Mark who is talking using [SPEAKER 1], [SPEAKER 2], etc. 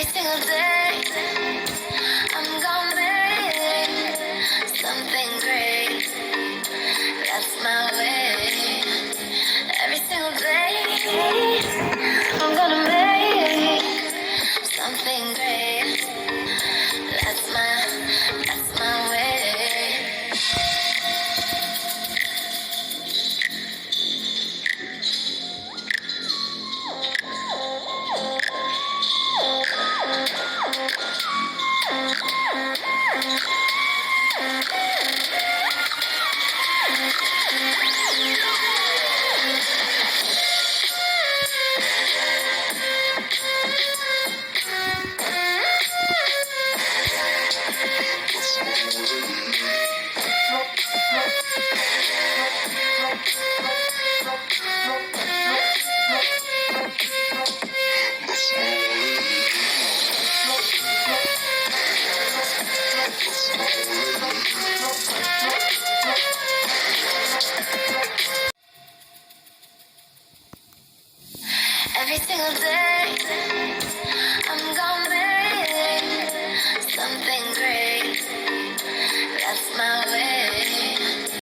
[SPEAKER 1] Every single day, I'm gonna make something great. That's my way. Every single day, I'm gonna make something great. That's my way. Every single day.